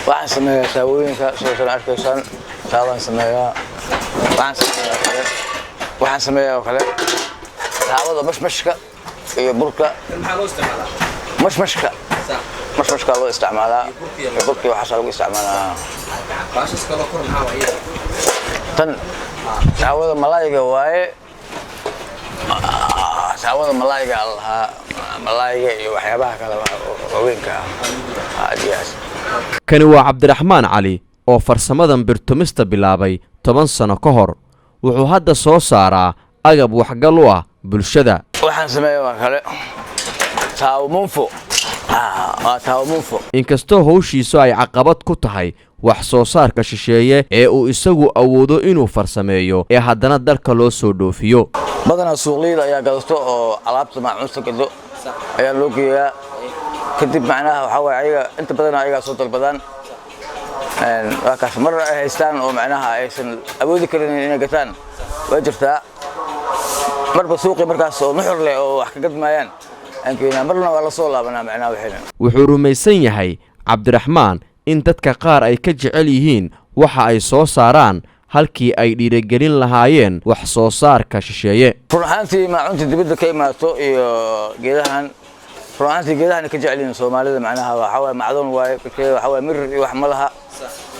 waxaan sameeyaa taawooyinka soo soo arkaysan taawaan sameeyaa waxaan sameeyaa kale taawada mashmashka iyo burka mashmashka loo isticmaalaa burka waxa lagu isticmaalaa baashas kala kor maxaa waaye tan taawada malaayga waaye taawada malaayga allaha malaayga iyo waxyaabaha kale waaweynka aadiyaas kani waa Cabdiraxmaan Cali oo farsamadan birtumista bilaabay 10 sano ka hor wuxuu hadda soo saaraa agab waxgal u ah bulshada waxaan sameeyaa kale taawmunfo inkastoo hawshiisu ay caqabad ku tahay wax soo saarka shisheeye ee uu isagu awoodo inuu farsameeyo ee haddana dalka loo soo dhoofiyo badana suuqliyada ayaa gadato oo alaabta maacuunta gado ayaa loo geeyaa kadib macnaha waxa way ayaga inta badan ayaga soo dalbadaan waakaas mar ay haystaan oo macnaha aysan awoodi karin inay gataan way jirtaa marba suuqi markaas oo nuxur leh oo wax ka gadmayaan ankeena marna waa la soo laabanaa macnaha waxayna wuxuu rumaysan yahay Cabdiraxmaan in dadka qaar ay ka jecel yihiin waxa ay soo saaraan halkii ay dhiirigelin lahaayeen wax soo saarka shisheeye ruuxantii maacunta dibadda ka imaato iyo geedahan ruuxantii geedahan ka jecelin Soomaalida macnaha waxa way macdan waay waxa way mir iyo wax malaha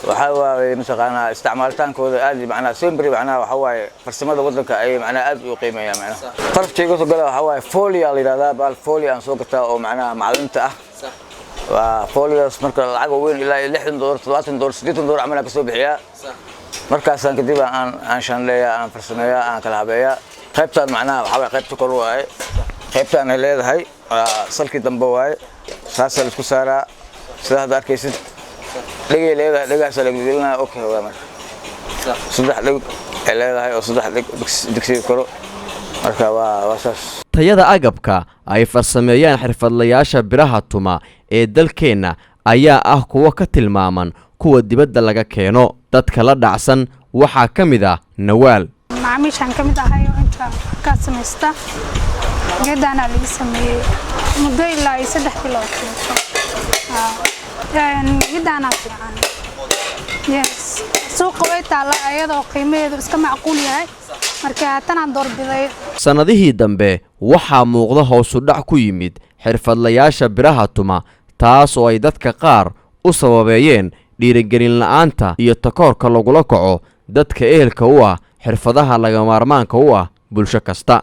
waxa way masaqana isticmaaltaankooda aad macnaha sempre macnaha waxa way farsamada wadanka ay macnaha aad u qiimeeyaan macnaha farqtiga soo gala waxa way folia la yiraahdaa bal folia aan soo gataa oo macnaha macdanta ah waa folias marka lacag weyn ilaa $60 $70 $80 amal ka soo bixiyaa markaasaan kadib aan shanleeyaa aan farsameeyaa aan kala habeeyaa qaybtaan macnaha waxa way qaybta kor waay qaybtaan ay leedahay salki dambe waay saasal isku saaraa sida aad arkaysid dhigay leedahay dhigaas la gelina okay waa marka saddex dhig ay leedahay oo saddex dhig digsi koro marka waa saas tayada agabka ay farsameeyaan xirfadlayaasha biraha tuma ee dalkeena ayaa ah kuwa ka tilmaaman kuwa dibadda laga keeno dadka la dhacsan waxa kamid ah Nawaal macaamiishan kamid ahay oo inta ka sameeysta geedana lagu sameeyay muddo ilaa 3 bilood geedana fiican yes suuqa way taala ayadoo qiimaheedu iska macquul yahay marka tan aan doorbiday sanadihii dambe waxa muuqda hoos u dhac ku yimid xirfadlayaasha biraha tuma taas oo ay dadka qaar u sababeeyeen dhiirigelin la'aanta iyo takoorka lagula kaco dadka ehelka u ah xirfadaha laga maarmaanka u ah bulsho kasta